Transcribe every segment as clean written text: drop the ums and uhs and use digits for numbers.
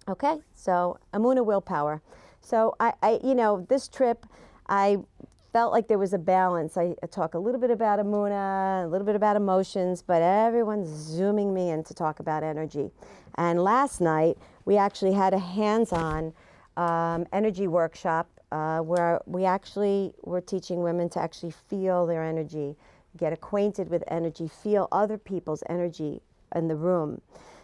Okay, so Emunah, willpower. So this trip, I felt like there was a balance. I talk a little bit about Emunah, a little bit about emotions, but everyone's zooming me in to talk about energy. And last night, we actually had a hands-on energy workshop where we actually were teaching women to actually feel their energy, get acquainted with energy, feel other people's energy in the room.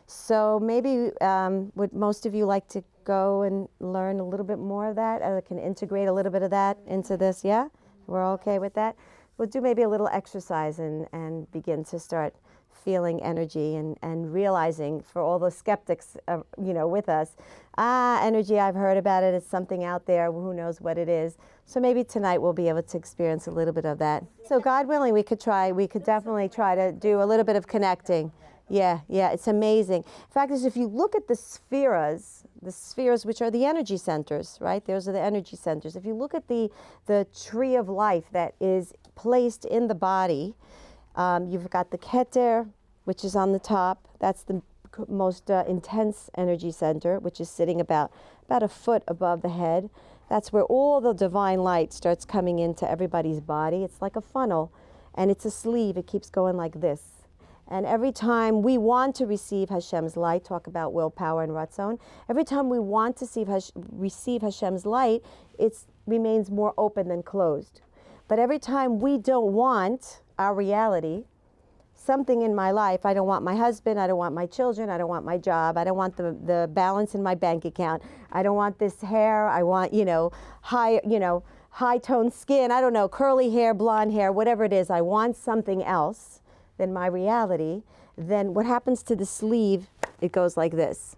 So maybe would most of you like to go and learn a little bit more of that? I can integrate a little bit of that into this, yeah? We're okay with that? We'll do maybe a little exercise and begin to start feeling energy and realizing for all the skeptics, with us, energy, I've heard about it, it's something out there, who knows what it is. So maybe tonight we'll be able to experience a little bit of that. So God willing, we could definitely try to do a little bit of connecting. Yeah, it's amazing. In fact, if you look at the spheres which are the energy centers, right? Those are the energy centers. If you look at the tree of life that is placed in the body, you've got the Keter, which is on the top. That's the most intense energy center, which is sitting about a foot above the head. That's where all the divine light starts coming into everybody's body. It's like a funnel, and it's a sleeve. It keeps going like this. And every time we want to receive Hashem's light, talk about willpower and Ratzon, every time we want to receive Hashem's light, it remains more open than closed. But every time we don't want our reality, something in my life, I don't want my husband, I don't want my children, I don't want my job, I don't want the balance in my bank account, I don't want this hair, I want, high-toned skin, I don't know, curly hair, blonde hair, whatever it is, I want something else than my reality, then what happens to the sleeve, it goes like this.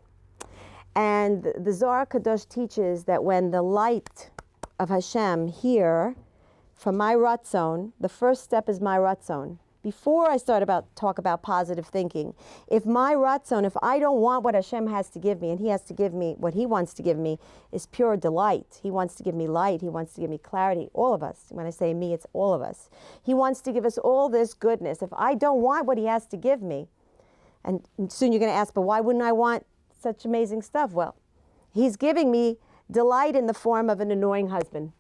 And the Zohar Kadosh teaches that when the light of Hashem here, from my Ratzon, the first step is my Ratzon. Before I talk about positive thinking, if my Ratzon, if I don't want what Hashem has to give me, and He has to give me what He wants to give me, is pure delight. He wants to give me light. He wants to give me clarity. All of us. When I say me, it's all of us. He wants to give us all this goodness. If I don't want what He has to give me, and soon you're going to ask, but why wouldn't I want such amazing stuff? Well, He's giving me delight in the form of an annoying husband.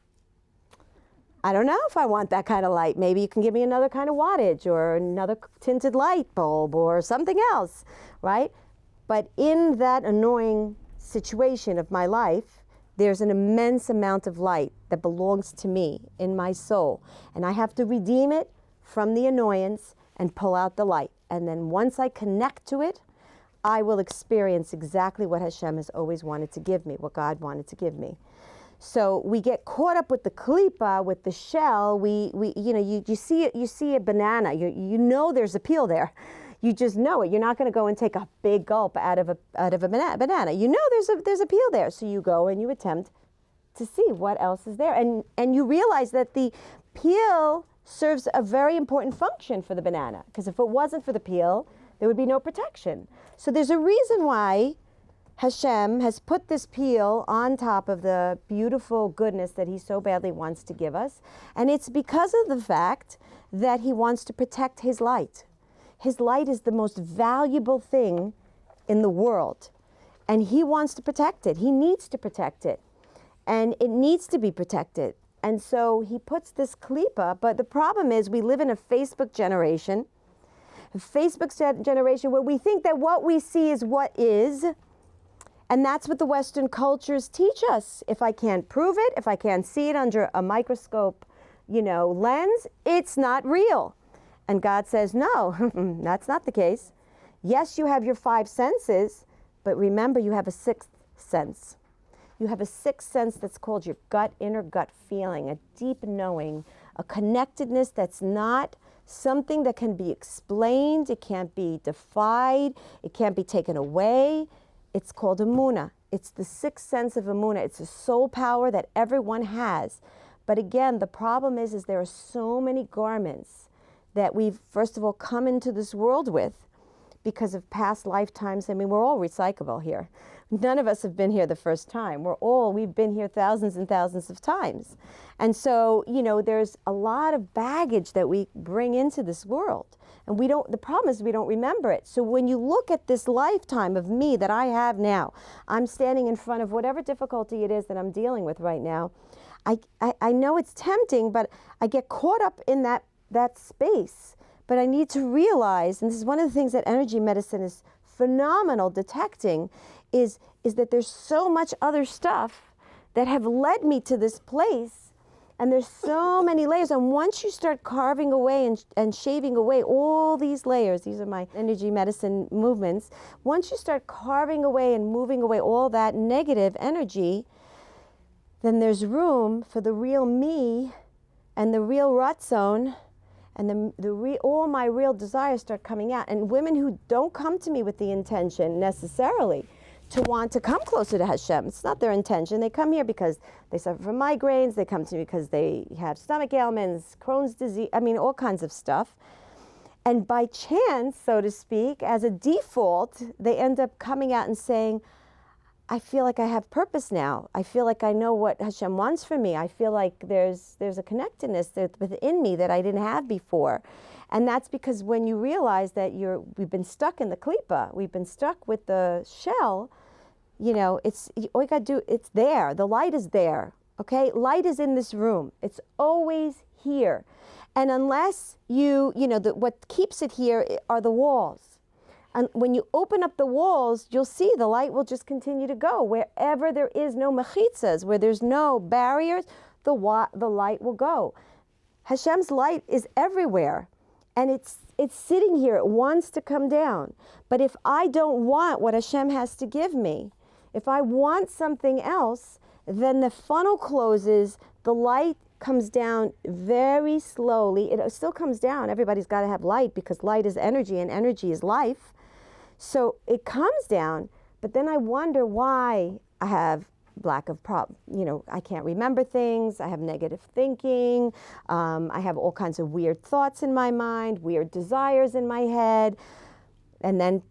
I don't know if I want that kind of light. Maybe you can give me another kind of wattage or another tinted light bulb or something else, right? But in that annoying situation of my life, there's an immense amount of light that belongs to me in my soul. And I have to redeem it from the annoyance and pull out the light. And then once I connect to it, I will experience exactly what Hashem has always wanted to give me, what God wanted to give me. So we get caught up with the klipa, with the shell. You see a banana. You know there's a peel there. You just know it. You're not going to go and take a big gulp out of a banana. You know there's a peel there. So you go and you attempt to see what else is there, and you realize that the peel serves a very important function for the banana. Because if it wasn't for the peel, there would be no protection. So there's a reason why Hashem has put this peel on top of the beautiful goodness that He so badly wants to give us. And it's because of the fact that He wants to protect His light. His light is the most valuable thing in the world. And He wants to protect it. He needs to protect it. And it needs to be protected. And so He puts this klipa, but the problem is we live in a Facebook generation. A Facebook generation where we think that what we see is what is. And that's what the Western cultures teach us. If I can't prove it, if I can't see it under a microscope, lens, it's not real. And God says, no, that's not the case. Yes, you have your 5 senses, but remember you have a 6th sense. You have a 6th sense that's called your inner gut feeling, a deep knowing, a connectedness that's not something that can be explained, it can't be defied, it can't be taken away. It's called Emunah. It's the 6th sense of Emunah. It's a soul power that everyone has. But again, the problem is there are so many garments that we've, first of all, come into this world with because of past lifetimes. I mean, we're all recyclable here. None of us have been here the first time. We've been here thousands and thousands of times. And so, there's a lot of baggage that we bring into this world. And the problem is we don't remember it. So when you look at this lifetime of me that I have now, I'm standing in front of whatever difficulty it is that I'm dealing with right now. I know it's tempting, but I get caught up in that space. But I need to realize, and this is one of the things that energy medicine is phenomenal detecting, is that there's so much other stuff that have led me to this place. And there's so many layers. And once you start carving away and shaving away all these layers, these are my energy medicine movements, once you start carving away and moving away all that negative energy, then there's room for the real me and the real Ratzon, and all my real desires start coming out. And women who don't come to me with the intention necessarily to want to come closer to Hashem, it's not their intention. They come here because they suffer from migraines. They come to me because they have stomach ailments, Crohn's disease, all kinds of stuff. And by chance, so to speak, as a default, they end up coming out and saying, I feel like I have purpose now. I feel like I know what Hashem wants from me. I feel like there's a connectedness within me that I didn't have before. And that's because when you realize that we've been stuck in the klipa, we've been stuck with the shell, all you got to do, it's there. The light is there, okay? Light is in this room. It's always here. And unless what keeps it here are the walls. And when you open up the walls, you'll see the light will just continue to go. Wherever there is no mechitzas, where there's no barriers, the light will go. Hashem's light is everywhere. And it's sitting here. It wants to come down. But if I don't want what Hashem has to give me, if I want something else, then the funnel closes, the light comes down very slowly. It still comes down. Everybody's got to have light because light is energy and energy is life. So it comes down, but then I wonder why I have lack of I can't remember things, I have negative thinking, I have all kinds of weird thoughts in my mind, weird desires in my head, and then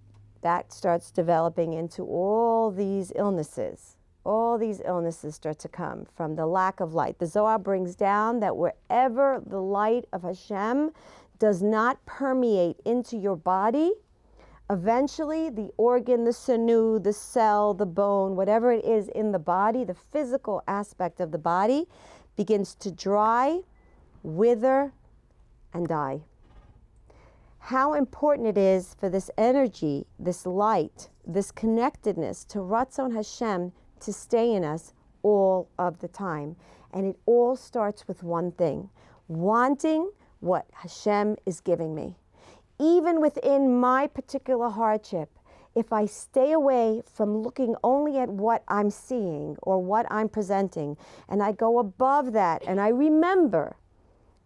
that starts developing into all these illnesses. All these illnesses start to come from the lack of light. The Zohar brings down that wherever the light of Hashem does not permeate into your body, eventually the organ, the sinew, the cell, the bone, whatever it is in the body, the physical aspect of the body begins to dry, wither, and die. How important it is for this energy, this light, this connectedness to Ratzon Hashem to stay in us all of the time. And it all starts with one thing, wanting what Hashem is giving me. Even within my particular hardship, if I stay away from looking only at what I'm seeing or what I'm presenting, and I go above that and I remember,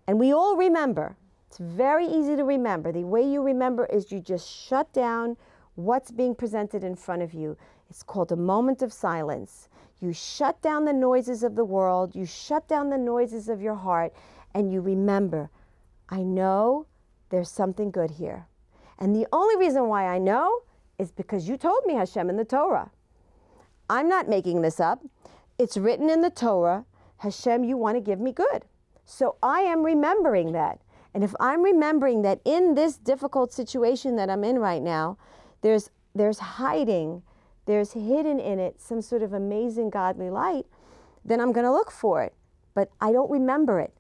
and we all remember, it's very easy to remember. The way you remember is you just shut down what's being presented in front of you. It's called a moment of silence. You shut down the noises of the world, you shut down the noises of your heart, and you remember, I know there's something good here. And the only reason why I know is because you told me, Hashem, in the Torah. I'm not making this up. It's written in the Torah, Hashem, you want to give me good. So I am remembering that. And if I'm remembering that in this difficult situation that I'm in right now, there's hidden in it some sort of amazing godly light, then I'm going to look for it. But I don't remember it.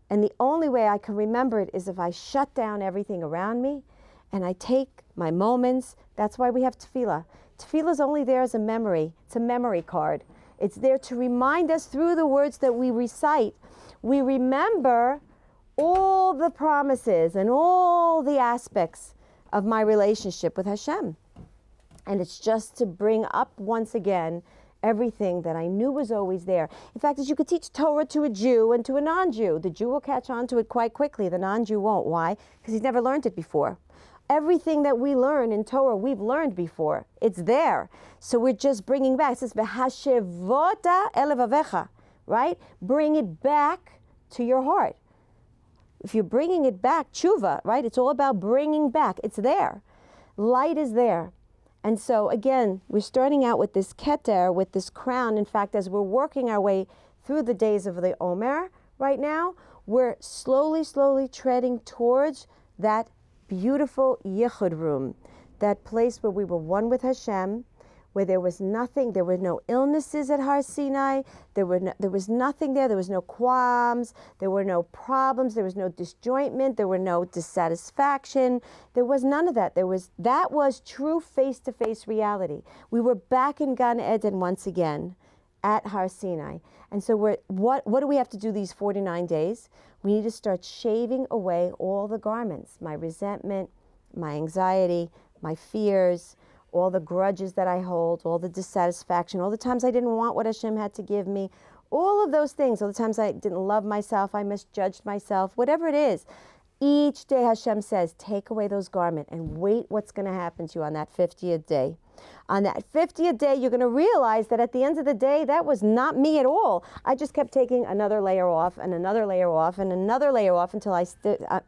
And the only way I can remember it is if I shut down everything around me and I take my moments. That's why we have tefillah. Tefillah is only there as a memory. It's a memory card. It's there to remind us through the words that we recite. We remember all the promises and all the aspects of my relationship with Hashem. And it's just to bring up once again everything that I knew was always there. In fact, as you could teach Torah to a Jew and to a non-Jew, the Jew will catch on to it quite quickly. The non-Jew won't. Why? Because he's never learned it before. Everything that we learn in Torah, we've learned before. It's there. So we're just bringing back. It says, "V'hashevota elevavecha," right? Bring it back to your heart. If you're bringing it back, tshuva, right? It's all about bringing back. It's there. Light is there. And so, again, we're starting out with this keter, with this crown. In fact, as we're working our way through the days of the Omer right now, we're slowly, slowly treading towards that beautiful yichud room, that place where we were one with Hashem, where there was nothing, there were no illnesses at Har Sinai, there was nothing there, there was no qualms, there were no problems, there was no disjointment, there were no dissatisfaction, there was none of that. That was true face-to-face reality. We were back in Gan Eden once again at Har Sinai. And so what do we have to do these 49 days? We need to start shaving away all the garments, my resentment, my anxiety, my fears, all the grudges that I hold, all the dissatisfaction, all the times I didn't want what Hashem had to give me, all of those things, all the times I didn't love myself, I misjudged myself, whatever it is. Each day Hashem says, take away those garments and wait what's going to happen to you on that 50th day. On that 50th day, you're going to realize that at the end of the day, that was not me at all. I just kept taking another layer off and another layer off and another layer off until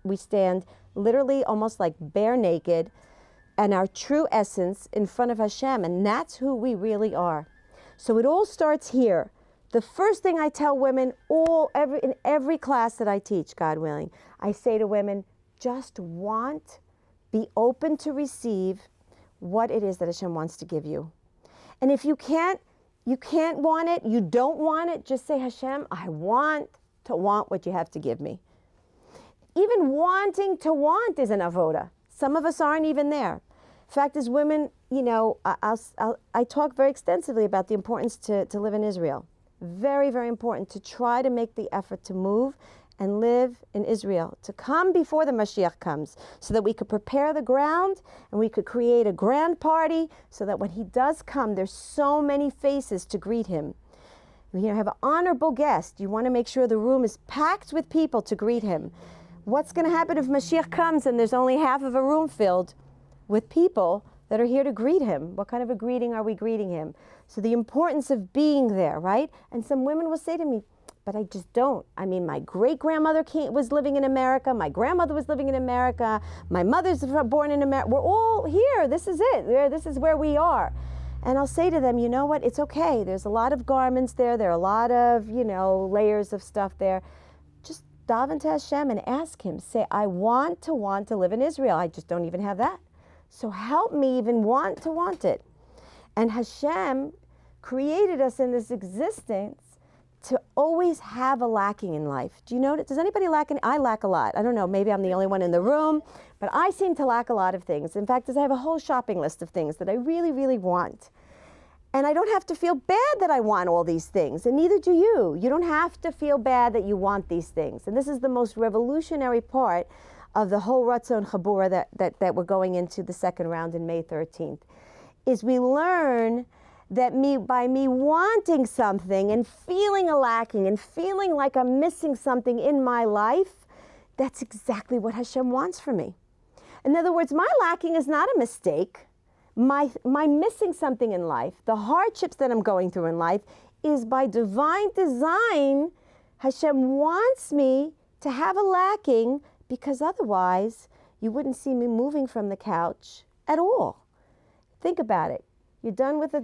we stand literally almost like bare naked and our true essence in front of Hashem, and that's who we really are. So it all starts here. The first thing I tell women in every class that I teach, God willing, I say to women, just be open to receive what it is that Hashem wants to give you. And if you can't want it, you don't want it, just say, Hashem, I want to want what you have to give me. Even wanting to want is an avoda. Some of us aren't even there. Fact is, women, I talk very extensively about the importance to live in Israel. Very, very important to try to make the effort to move and live in Israel, to come before the Mashiach comes, so that we could prepare the ground and we could create a grand party so that when he does come, there's so many faces to greet him. You have an honorable guest. You want to make sure the room is packed with people to greet him. What's going to happen if Mashiach comes and there's only half of a room filled with people that are here to greet him? What kind of a greeting are we greeting him? So the importance of being there, right? And some women will say to me, but I just don't. I mean, my great-grandmother was living in America. My grandmother was living in America. My mother's born in America. We're all here. This is it. This is where we are. And I'll say to them, you know what? It's okay. There's a lot of garments there. There are a lot of, layers of stuff there. Just daven to Hashem and ask him. Say, I want to live in Israel. I just don't even have that. So help me even want it. And Hashem created us in this existence to always have a lacking in life. Do you know, does anybody lack I lack a lot. I don't know, maybe I'm the only one in the room, but I seem to lack a lot of things. In fact, I have a whole shopping list of things that I really, really want. And I don't have to feel bad that I want all these things, and neither do you. You don't have to feel bad that you want these things. And this is the most revolutionary part of the whole Ratzon Chabura that we're going into the second round in May 13th, is we learn that by me wanting something and feeling a lacking and feeling like I'm missing something in my life, that's exactly what Hashem wants for me. In other words, my lacking is not a mistake. My missing something in life, the hardships that I'm going through in life, is by divine design. Hashem wants me to have a lacking, because otherwise you wouldn't see me moving from the couch at all. Think about it. You're done with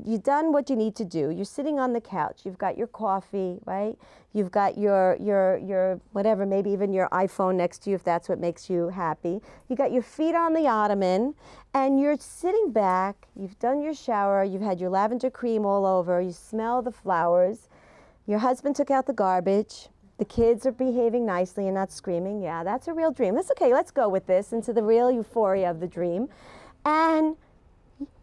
you've done what you need to do. You're sitting on the couch. You've got your coffee, right? You've got your whatever, maybe even your iPhone next to you if that's what makes you happy. You got your feet on the ottoman and you're sitting back. You've done your shower. You've had your lavender cream all over. You smell the flowers. Your husband took out the garbage. The kids are behaving nicely and not screaming. Yeah, that's a real dream. That's okay. Let's go with this into the real euphoria of the dream. And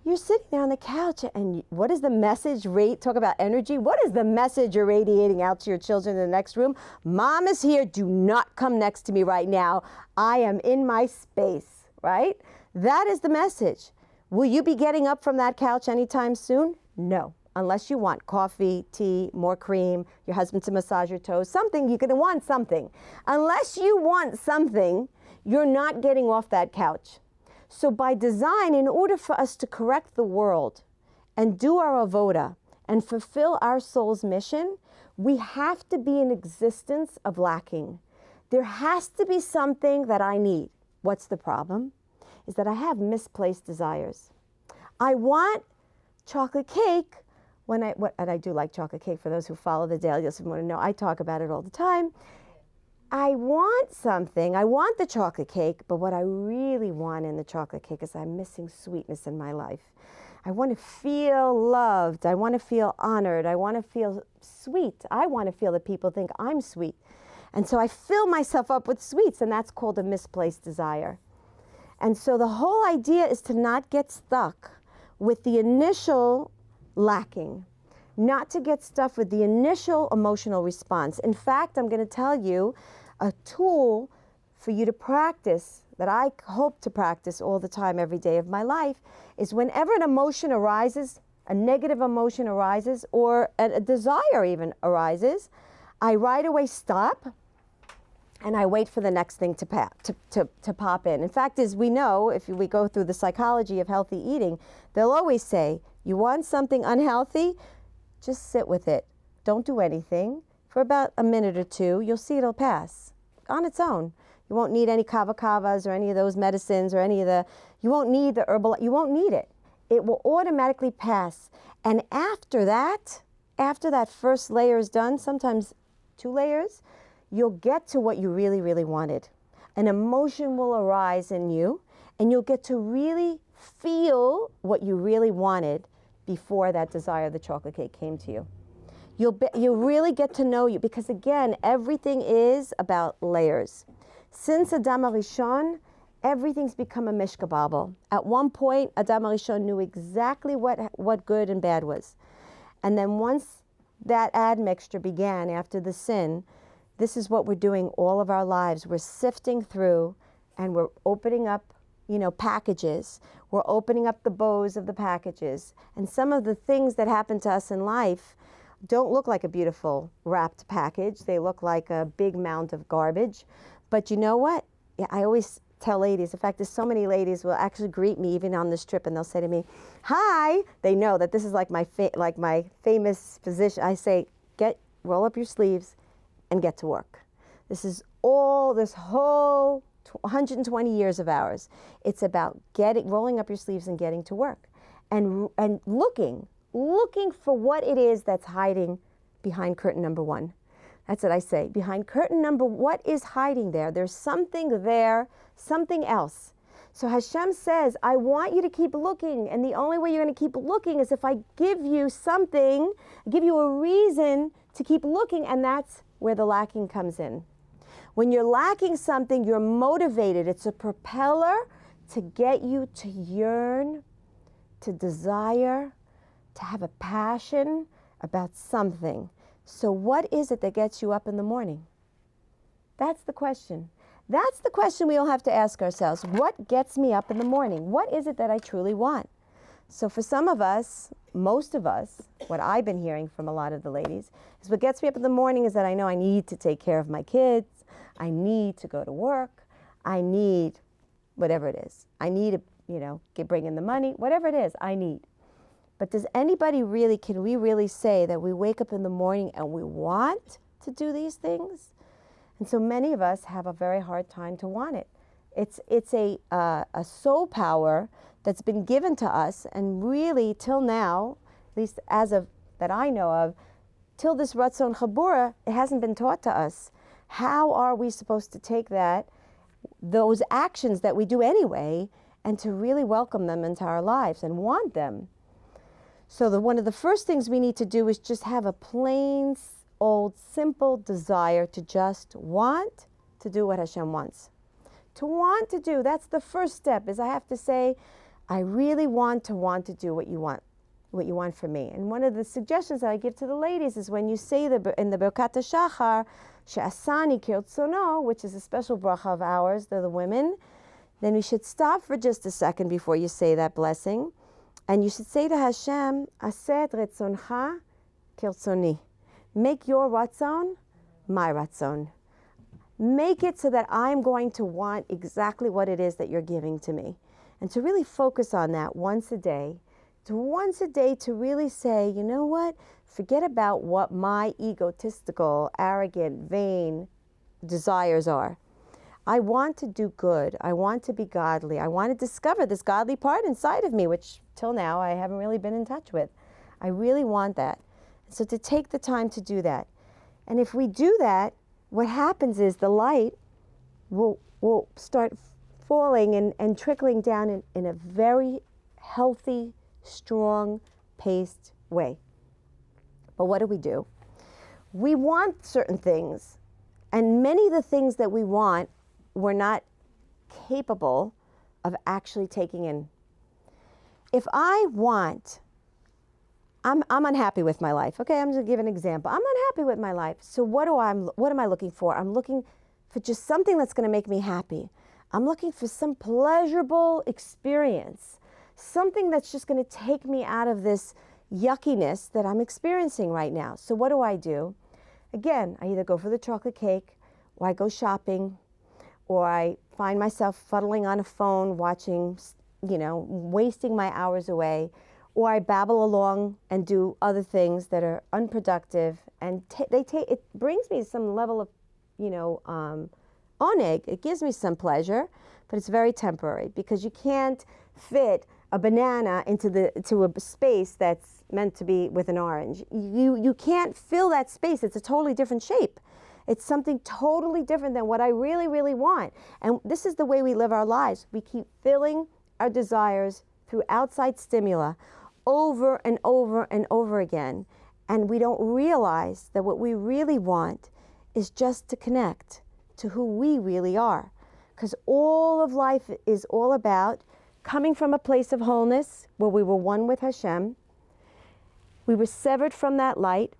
you're sitting there on the couch, and what is the message? Talk about energy. What is the message you're radiating out to your children in the next room? Mom is here. Do not come next to me right now. I am in my space, right? That is the message. Will you be getting up from that couch anytime soon? No, unless you want coffee, tea, more cream, your husband to massage your toes, something. You're going to want something. Unless you want something, you're not getting off that couch. So by design, in order for us to correct the world and do our avoda and fulfill our soul's mission, we have to be in existence of lacking. There has to be something that I need. What's the problem? Is that I have misplaced desires. I want chocolate cake and I do like chocolate cake. For those who follow the daily, you'll want to know I talk about it all the time. I want something. I want the chocolate cake, but what I really want in the chocolate cake is I'm missing sweetness in my life. I want to feel loved. I want to feel honored. I want to feel sweet. I want to feel that people think I'm sweet. And so I fill myself up with sweets, and that's called a misplaced desire. And so the whole idea is to not get stuck with the initial lacking, not to get stuck with the initial emotional response. In fact, I'm going to tell you a tool for you to practice that I hope to practice all the time, every day of my life, is whenever an emotion arises, a negative emotion arises, or a desire even arises, I right away stop and I wait for the next thing to pop in. In fact, as we know, if we go through the psychology of healthy eating, they'll always say, you want something unhealthy? Just sit with it. Don't do anything. For about a minute or two, you'll see it'll pass on its own. You won't need any kavas or any of those medicines or any of you won't need the herbal, you won't need it. It will automatically pass. And after that first layer is done, sometimes 2 layers, you'll get to what you really, really wanted. An emotion will arise in you, and you'll get to really feel what you really wanted before that desire of the chocolate cake came to you. You'll really get to know you, because again, everything is about layers. Since Adam HaRishon, everything's become a mishkababel. At one point, Adam HaRishon knew exactly what good and bad was. And then once that admixture began after the sin, this is what we're doing all of our lives. We're sifting through and we're opening up, packages. We're opening up the bows of the packages. And some of the things that happen to us in life don't look like a beautiful wrapped package. They look like a big mound of garbage. But you know what? I always tell ladies, in fact, there's so many ladies will actually greet me even on this trip, and they'll say to me, hi. They know that this is like my famous position. I say, roll up your sleeves and get to work. This is all, this whole 120 years of ours. It's about rolling up your sleeves and getting to work, and looking for what it is that's hiding behind curtain number 1. That's what I say. Behind curtain what is hiding there? There's something there, something else. So Hashem says, I want you to keep looking, and the only way you're going to keep looking is if I give you something, give you a reason to keep looking, and that's where the lacking comes in. When you're lacking something, you're motivated. It's a propeller to get you to yearn, to desire, to have a passion about something. So what is it that gets you up in the morning? That's the question. That's the question we all have to ask ourselves. What gets me up in the morning? What is it that I truly want? So for some of us, most of us, what I've been hearing from a lot of the ladies, is what gets me up in the morning is that I know I need to take care of my kids. I need to go to work. I need whatever it is. I need to, bring in the money, whatever it is, I need. But can we really say that we wake up in the morning and we want to do these things? And so many of us have a very hard time to want it. It's a soul power that's been given to us, and really till now, at least as of that I know of, till this Ratzon Chabura, it hasn't been taught to us. How are we supposed to take those actions that we do anyway, and to really welcome them into our lives and want them? So one of the first things we need to do is just have a plain, old, simple desire to just want to do what Hashem wants. To want to do, that's the first step, is I have to say, I really want to do what you want from me. And one of the suggestions that I give to the ladies is when you say in the Birkat HaShachar, She'asani kirtzono, which is a special bracha of ours, they're the women, then you should stop for just a second before you say that blessing. And you should say to Hashem, Aseh retzoncha kirtzoni. Make your ratzon my ratzon. Make it so that I'm going to want exactly what it is that you're giving to me. And to really focus on that once a day. To really say, you know what? Forget about what my egotistical, arrogant, vain desires are. I want to do good. I want to be godly. I want to discover this godly part inside of me, which till now I haven't really been in touch with. I really want that. So to take the time to do that. And if we do that, what happens is the light will start falling and trickling down in a very healthy, strong, paced way. But what do? We want certain things, and many of the things that we want, we're not capable of actually taking in. If I want, I'm unhappy with my life. Okay, I'm just gonna give an example. I'm unhappy with my life. So what am I looking for? I'm looking for just something that's gonna make me happy. I'm looking for some pleasurable experience, something that's just gonna take me out of this yuckiness that I'm experiencing right now. So what do? Again, I either go for the chocolate cake, or I go shopping, or I find myself fuddling on a phone, watching, wasting my hours away, or I babble along and do other things that are unproductive, and it brings me some level of, oneg. It gives me some pleasure, but it's very temporary, because you can't fit a banana into a space that's meant to be with an orange. You can't fill that space. It's a totally different shape. It's something totally different than what I really, really want. And this is the way we live our lives. We keep filling our desires through outside stimuli over and over and over again. And we don't realize that what we really want is just to connect to who we really are. Because all of life is all about coming from a place of wholeness where we were one with Hashem. We were severed from that light.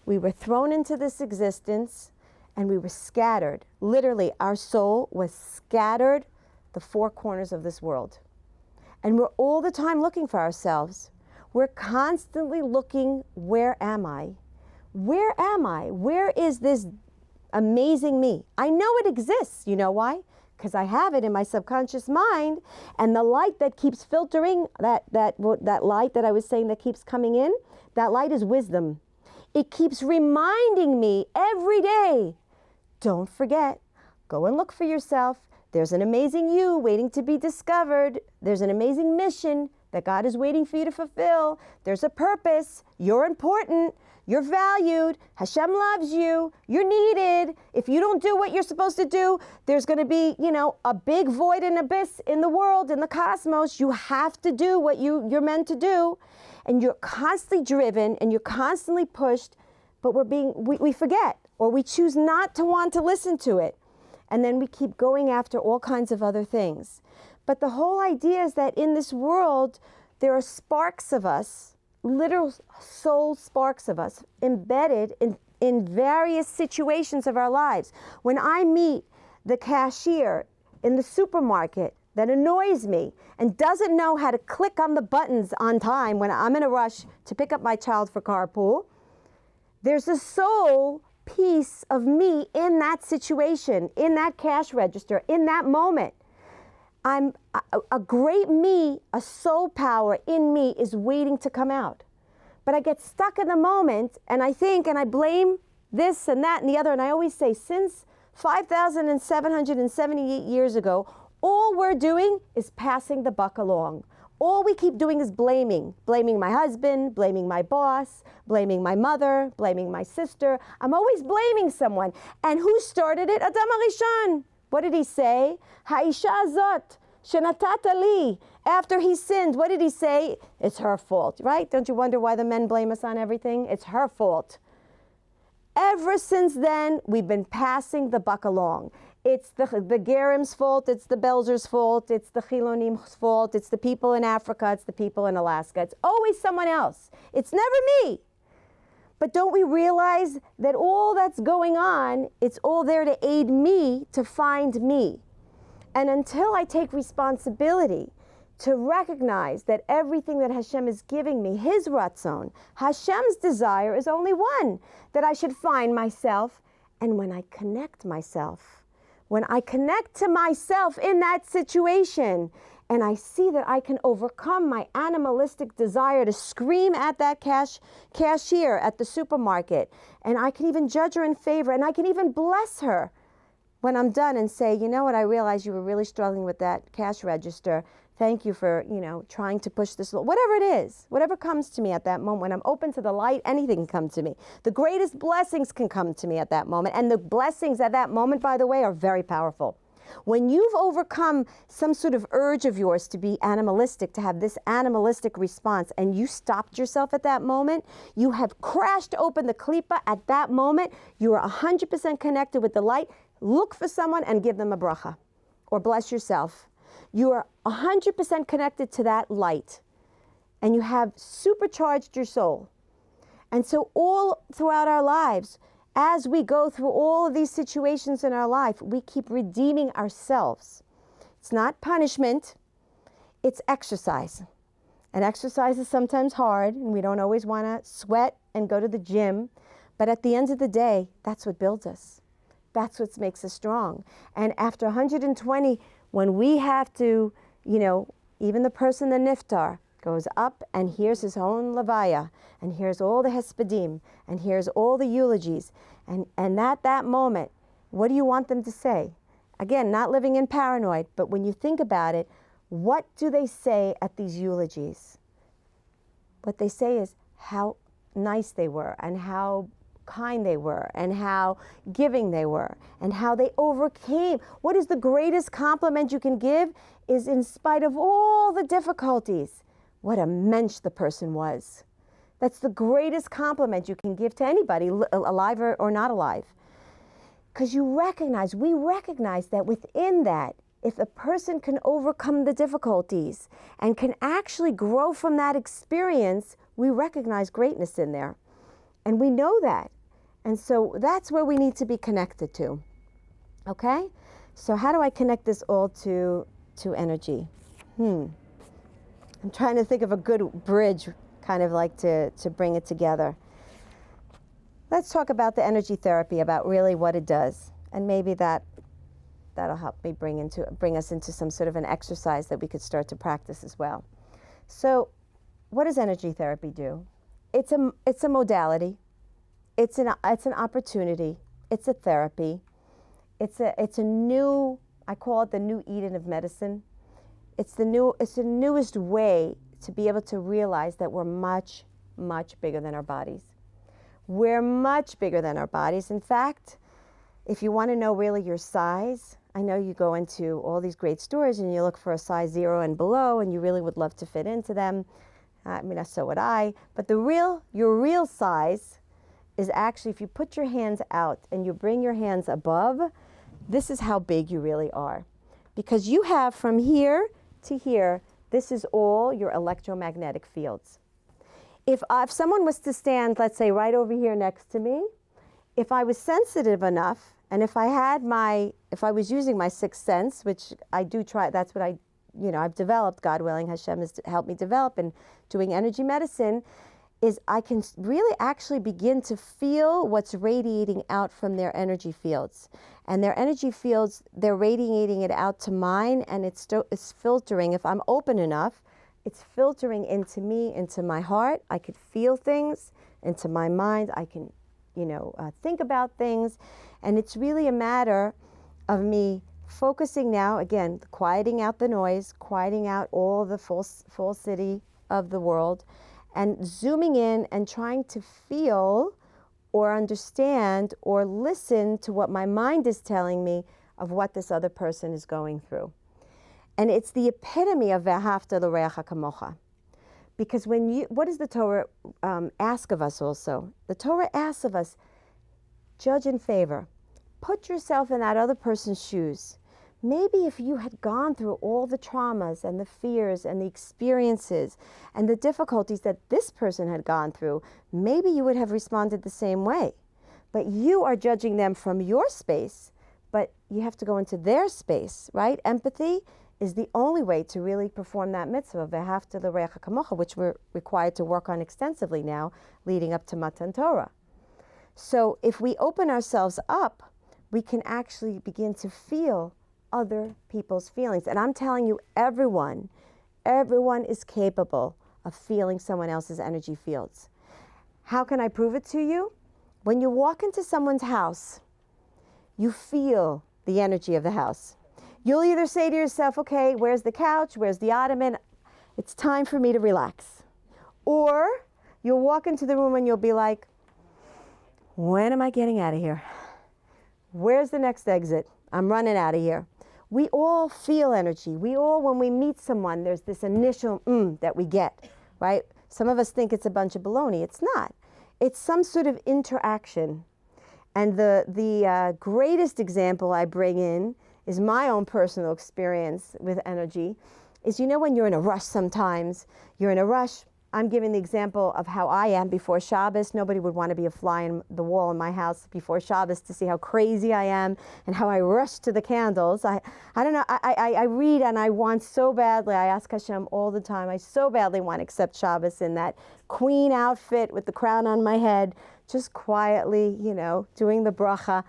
We were thrown into this existence, and we were scattered. Literally, our soul was scattered the four corners of this world. And we're all the time looking for ourselves. We're constantly looking, where am I? Where am I? Where is this amazing me? I know it exists. You know why? Because I have it in my subconscious mind, and the light that keeps filtering, that light that I was saying that keeps coming in, that light is wisdom. It keeps reminding me every day, don't forget, go and look for yourself. There's an amazing you waiting to be discovered. There's an amazing mission that God is waiting for you to fulfill. There's a purpose. You're important. You're valued. Hashem loves you. You're needed. If you don't do what you're supposed to do, there's going to be, a big void and abyss in the world, in the cosmos. You have to do what you're meant to do. And you're constantly driven and you're constantly pushed, but we forget, or we choose not to want to listen to it. And then we keep going after all kinds of other things. But the whole idea is that in this world, there are sparks of us, literal soul sparks of us, embedded in various situations of our lives. When I meet the cashier in the supermarket that annoys me and doesn't know how to click on the buttons on time when I'm in a rush to pick up my child for carpool, there's a soul piece of me in that situation, in that cash register, in that moment. I'm a great me, a soul power in me is waiting to come out. But I get stuck in the moment, and I think, and I blame this and that and the other, and I always say, since 5,778 years ago, all we're doing is passing the buck along. All we keep doing is blaming my husband, blaming my boss, blaming my mother, blaming my sister. I'm always blaming someone. And who started it? Adam HaRishon. What did he say? Ha'isha azot shenatata li. After he sinned, what did he say? It's her fault, right? Don't you wonder why the men blame us on everything? It's her fault. Ever since then, we've been passing the buck along. It's the Gerim's fault, it's the Belzer's fault, it's the Chilonim's fault, it's the people in Africa, it's the people in Alaska. It's always someone else. It's never me. But don't we realize that all that's going on, it's all there to aid me to find me. And until I take responsibility to recognize that everything that Hashem is giving me, His Ratzon, Hashem's desire is only one, that I should find myself. And when I connect myself, when I connect to myself in that situation, and I see that I can overcome my animalistic desire to scream at that cashier at the supermarket, and I can even judge her in favor, and I can even bless her when I'm done and say, you know what, I realize you were really struggling with that cash register. Thank you for, trying to push this, whatever it is, whatever comes to me at that moment. When I'm open to the light, anything can come to me. The greatest blessings can come to me at that moment. And the blessings at that moment, by the way, are very powerful. When you've overcome some sort of urge of yours to be animalistic, to have this animalistic response, and you stopped yourself at that moment, you have crashed open the klipa at that moment, you are 100% connected with the light. Look for someone and give them a bracha, or bless yourself. You are 100% connected to that light, and you have supercharged your soul. And so all throughout our lives, as we go through all of these situations in our life, we keep redeeming ourselves. It's not punishment, it's exercise. And exercise is sometimes hard, and we don't always want to sweat and go to the gym. But at the end of the day, that's what builds us. That's what makes us strong. And after 120, when we have to, even the person, the niftar, goes up and hears his own levaya, and hears all the hespedim, and hears all the eulogies. And at that moment, what do you want them to say? Again, not living in paranoid, but when you think about it, what do they say at these eulogies? What they say is how nice they were, and how kind they were, and how giving they were, and how they overcame. What is the greatest compliment you can give is, in spite of all the difficulties, what a mensch the person was. That's the greatest compliment you can give to anybody, alive or not alive. Because we recognize that within that, if a person can overcome the difficulties and can actually grow from that experience, we recognize greatness in there. And we know that. And so that's where we need to be connected to. Okay? So how do I connect this all to energy? I'm trying to think of a good bridge, kind of like to bring it together. Let's talk about the energy therapy, about really what it does. And maybe that'll help me bring us into some sort of an exercise that we could start to practice as well. So what does energy therapy do? It's a modality. It's an opportunity. It's a therapy. It's a new, I call it the new Eden of medicine. It's the newest way to be able to realize that we're much, much bigger than our bodies. We're much bigger than our bodies. In fact, if you want to know really your size, I know you go into all these great stores and you look for a size 0 and below, and you really would love to fit into them. I mean, so would I. But your real size is actually, if you put your hands out and you bring your hands above, this is how big you really are. Because you have from here to here, this is all your electromagnetic fields. If someone was to stand, let's say, right over here next to me, if I was sensitive enough, and if I was using my sixth sense, which I do try, that's what I've developed, God willing, Hashem has helped me develop in doing energy medicine, is I can really actually begin to feel what's radiating out from their energy fields. And their energy fields, they're radiating it out to mine, and it's filtering. If I'm open enough, it's filtering into me, into my heart. I could feel things, into my mind. I can, think about things. And it's really a matter of me focusing now, again, quieting out the noise, quieting out all the falsity of the world, and zooming in and trying to feel or understand or listen to what my mind is telling me of what this other person is going through. And it's the epitome of Ve'ahavta l'reacha kamocha. Because what does the Torah ask of us also? The Torah asks of us, judge in favor. Put yourself in that other person's shoes. Maybe if you had gone through all the traumas and the fears and the experiences and the difficulties that this person had gone through, maybe you would have responded the same way. But you are judging them from your space, but you have to go into their space, right? Empathy is the only way to really perform that mitzvah, Ve'ahavta l'reacha kamocha, which we're required to work on extensively now, leading up to Matan Torah. So if we open ourselves up, we can actually begin to feel other people's feelings. And I'm telling you, everyone is capable of feeling someone else's energy fields. How can I prove it to you? When you walk into someone's house, you feel the energy of the house. You'll either say to yourself, okay, where's the couch? Where's the ottoman? It's time for me to relax. Or you'll walk into the room and you'll be like, when am I getting out of here? Where's the next exit? I'm running out of here. We all feel energy. We all, when we meet someone, there's this initial that we get, right? Some of us think it's a bunch of baloney. It's not. It's some sort of interaction. And the greatest example I bring in is my own personal experience with energy. Is, you know, when you're in a rush sometimes, you're in a rush. I'm giving the example of how I am before Shabbos. Nobody would want to be a fly on the wall in my house before Shabbos to see how crazy I am and how I rush to the candles. I don't know, I read and I want so badly, I ask Hashem all the time, I so badly want to accept Shabbos in that queen outfit with the crown on my head, just quietly, you know, doing the bracha.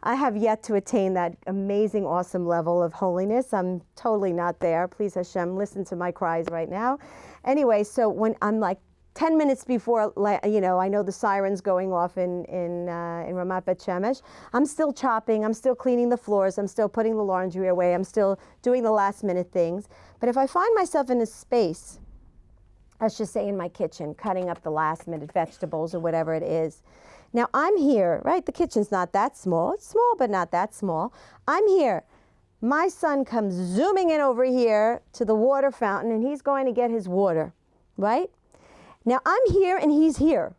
I have yet to attain that amazing, awesome level of holiness. I'm totally not there. Please, Hashem, listen to my cries right now. Anyway, so when I'm like 10 minutes before, you know, I know the siren's going off in Ramat Bet Shemesh, I'm still chopping, I'm still cleaning the floors, I'm still putting the laundry away, I'm still doing the last minute things. But if I find myself in a space, let's just say in my kitchen, cutting up the last minute vegetables or whatever it is, now I'm here, right? The kitchen's not that small. It's small, but not that small. I'm here. My son comes zooming in over here to the water fountain and he's going to get his water, right? Now I'm here and he's here.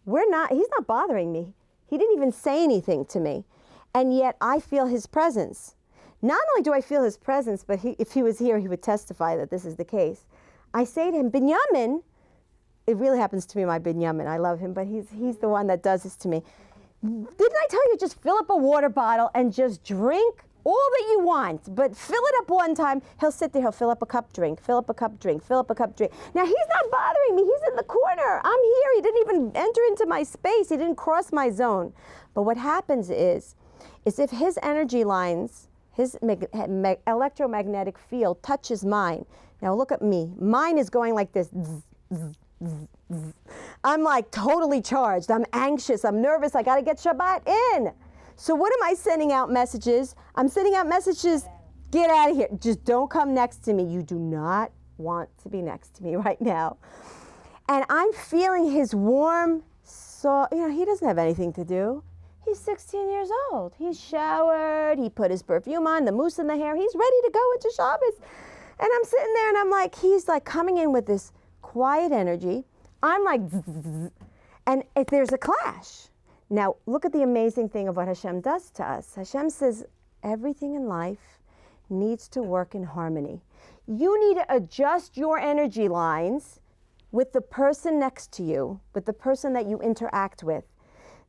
He's not bothering me. He didn't even say anything to me. And yet I feel his presence. Not only do I feel his presence, but if he was here, he would testify that this is the case. I say to him, Binyamin, it really happens to me, my Binyamin. I love him, but he's the one that does this to me. Didn't I tell you just fill up a water bottle and just drink all that you want, but fill it up one time. He'll sit there, he'll fill up a cup, drink, fill up a cup, drink, fill up a cup, drink. Now he's not bothering me, he's in the corner. I'm here, he didn't even enter into my space, he didn't cross my zone. But what happens is if his energy lines, his electromagnetic field touches mine. Now look at me, mine is going like this. I'm like totally charged, I'm anxious, I'm nervous, I gotta get Shabbat in. So what am I sending out messages? I'm sending out messages, get out of here. Just don't come next to me. You do not want to be next to me right now. And I'm feeling his warm, he doesn't have anything to do. He's 16 years old. He's showered, he put his perfume on, the mousse in the hair, he's ready to go into Shabbos. And I'm sitting there and I'm like, he's like coming in with this quiet energy. I'm like, and if there's a clash. Now, look at the amazing thing of what Hashem does to us. Hashem says everything in life needs to work in harmony. You need to adjust your energy lines with the person next to you, with the person that you interact with,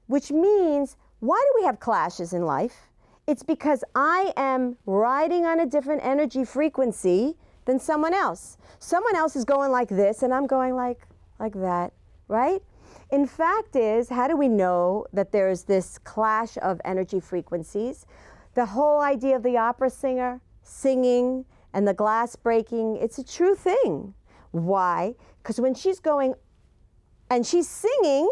which means, why do we have clashes in life? It's because I am riding on a different energy frequency than someone else. Someone else is going like this, and I'm going like that, right? In fact is, how do we know that there's this clash of energy frequencies? The whole idea of the opera singer singing and the glass breaking, it's a true thing. Why? Because when she's going and she's singing,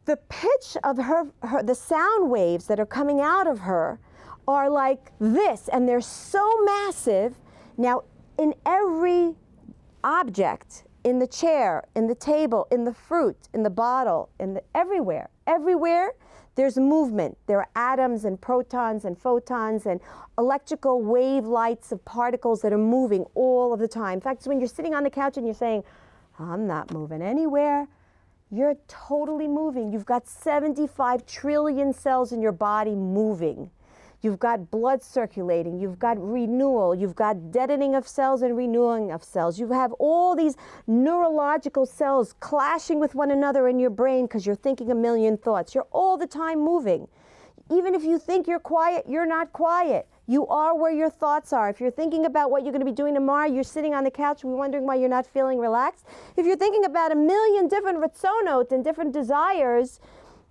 the pitch of the sound waves that are coming out of her are like this, and they're so massive. Now, in every object, in the chair, in the table, in the fruit, in the bottle, everywhere, there's movement. There are atoms and protons and photons and electrical wave lights of particles that are moving all of the time. In fact, when you're sitting on the couch and you're saying, I'm not moving anywhere, you're totally moving. You've got 75 trillion cells in your body moving. You've got blood circulating, you've got renewal, you've got deadening of cells and renewing of cells. You have all these neurological cells clashing with one another in your brain because you're thinking a million thoughts. You're all the time moving. Even if you think you're quiet, you're not quiet. You are where your thoughts are. If you're thinking about what you're going to be doing tomorrow, you're sitting on the couch and wondering why you're not feeling relaxed. If you're thinking about a million different ratzonot and different desires,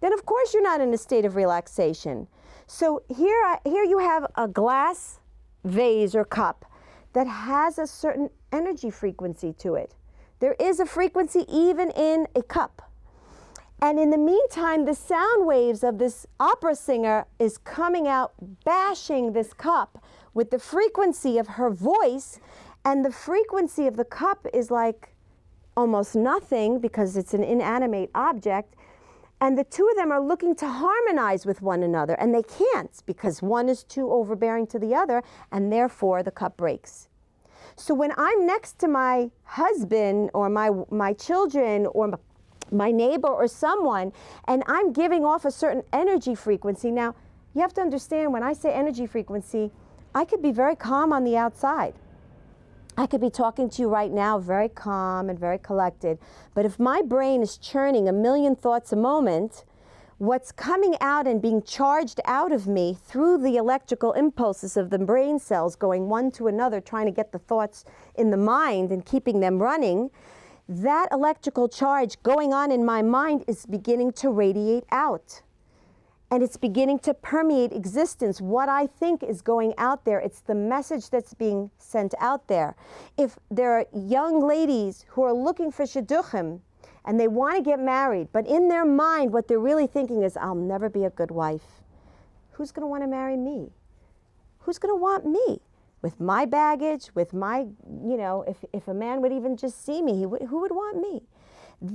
then of course you're not in a state of relaxation. So here you have a glass vase or cup that has a certain energy frequency to it. There is a frequency even in a cup. And in the meantime, the sound waves of this opera singer is coming out, bashing this cup with the frequency of her voice, and the frequency of the cup is like almost nothing because it's an inanimate object. And the two of them are looking to harmonize with one another, and they can't because one is too overbearing to the other, and therefore the cup breaks. So when I'm next to my husband or my children or my neighbor or someone, and I'm giving off a certain energy frequency. Now, you have to understand, when I say energy frequency, I could be very calm on the outside. I could be talking to you right now very calm and very collected, but if my brain is churning a million thoughts a moment, what's coming out and being charged out of me through the electrical impulses of the brain cells going one to another, trying to get the thoughts in the mind and keeping them running, that electrical charge going on in my mind is beginning to radiate out. And it's beginning to permeate existence. What I think is going out there, it's the message that's being sent out there. If there are young ladies who are looking for shidduchim and they want to get married, but in their mind what they're really thinking is, I'll never be a good wife. Who's going to want to marry me? Who's going to want me? With my baggage, with my, if a man would even just see me, who would want me?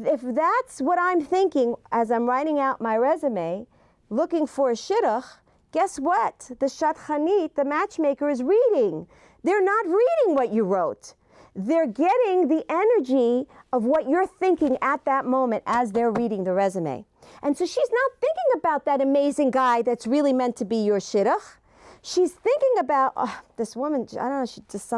If that's what I'm thinking as I'm writing out my resume, looking for a shidduch, guess what? The shadchanit, the matchmaker, is reading. They're not reading what you wrote. They're getting the energy of what you're thinking at that moment as they're reading the resume. And so she's not thinking about that amazing guy that's really meant to be your shidduch. She's thinking about, this woman, I don't know, she does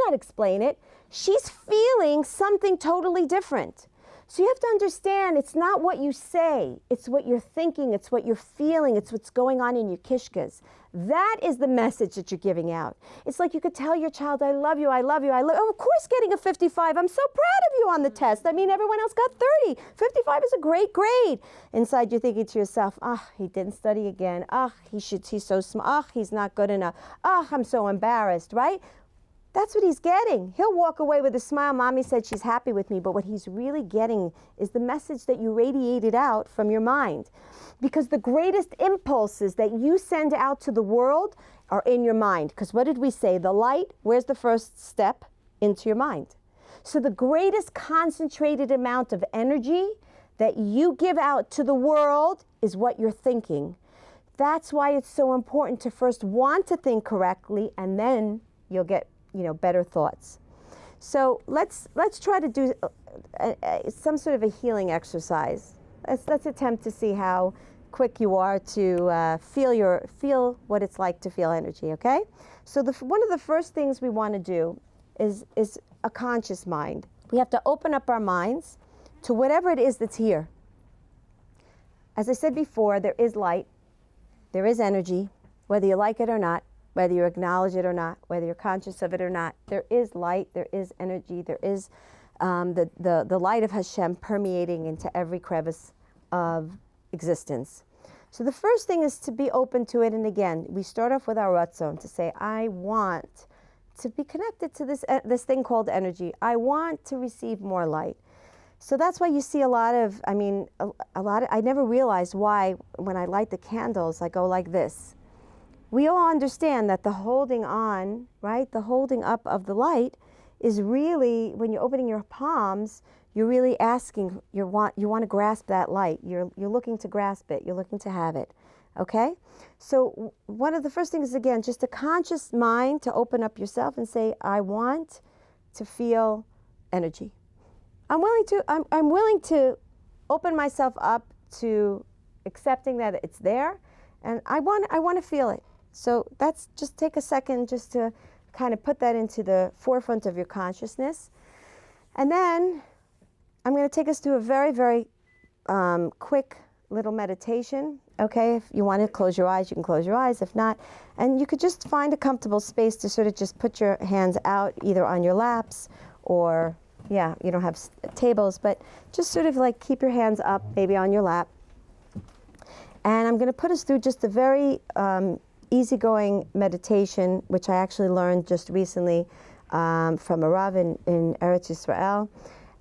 not explain it. She's feeling something totally different. So you have to understand, it's not what you say, it's what you're thinking, it's what you're feeling, it's what's going on in your kishkas. That is the message that you're giving out. It's like you could tell your child, I love you, I love you, I love you. Oh, of course getting a 55, I'm so proud of you on the test. I mean, everyone else got 30. 55 is a great grade. Inside you're thinking to yourself, he didn't study again. He's so smart. He's not good enough. I'm so embarrassed, right? That's what he's getting. He'll walk away with a smile. Mommy said she's happy with me, but what he's really getting is the message that you radiated out from your mind. Because the greatest impulses that you send out to the world are in your mind. Because what did we say? The light, where's the first step? Into your mind. So the greatest concentrated amount of energy that you give out to the world is what you're thinking. That's why it's so important to first want to think correctly, and then you'll get better thoughts. So let's try to do some sort of a healing exercise. Let's attempt to see how quick you are to feel what it's like to feel energy. Okay. So one of the first things we want to do is a conscious mind. We have to open up our minds to whatever it is that's here. As I said before, there is light, there is energy, whether you like it or not. Whether you acknowledge it or not, whether you're conscious of it or not, there is light, there is energy, there is the light of Hashem permeating into every crevice of existence. So the first thing is to be open to it, and again, we start off with our Ratzon, to say, I want to be connected to this thing called energy. I want to receive more light. So that's why you see a lot of, I never realized why when I light the candles, I go like this. We all understand that the holding on, right, the holding up of the light is really, when you're opening your palms, you're really asking, you want to grasp that light. You're looking to grasp it. You're looking to have it, okay? So one of the first things is, again, just a conscious mind to open up yourself and say, I want to feel energy. I'm willing to open myself up to accepting that it's there, and I want to feel it. So that's just take a second just to kind of put that into the forefront of your consciousness. And then I'm going to take us through a very, very quick little meditation. Okay, if you want to close your eyes, you can close your eyes. If not, and you could just find a comfortable space to sort of just put your hands out either on your laps or, you don't have tables, but just sort of like keep your hands up, maybe on your lap. And I'm going to put us through just a very easygoing meditation, which I actually learned just recently from a Rav in Eretz Yisrael.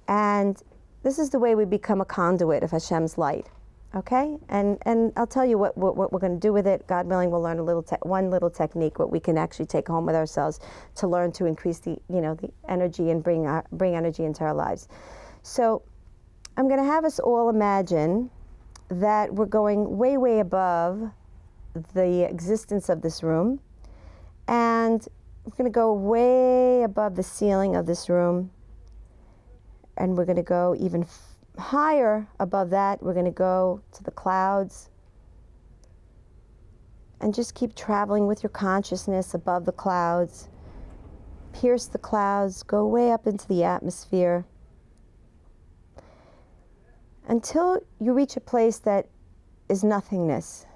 And this is the way we become a conduit of Hashem's light. Okay, and I'll tell you what we're going to do with it. God willing, we'll learn one little technique, what we can actually take home with ourselves to learn to increase the energy and bring energy into our lives. So I'm going to have us all imagine that we're going way, way above the existence of this room, and we're going to go way above the ceiling of this room, and we're going to go even higher above that. We're going to go to the clouds and just keep traveling with your consciousness above the clouds. Pierce the clouds, go way up into the atmosphere until you reach a place that is nothingness.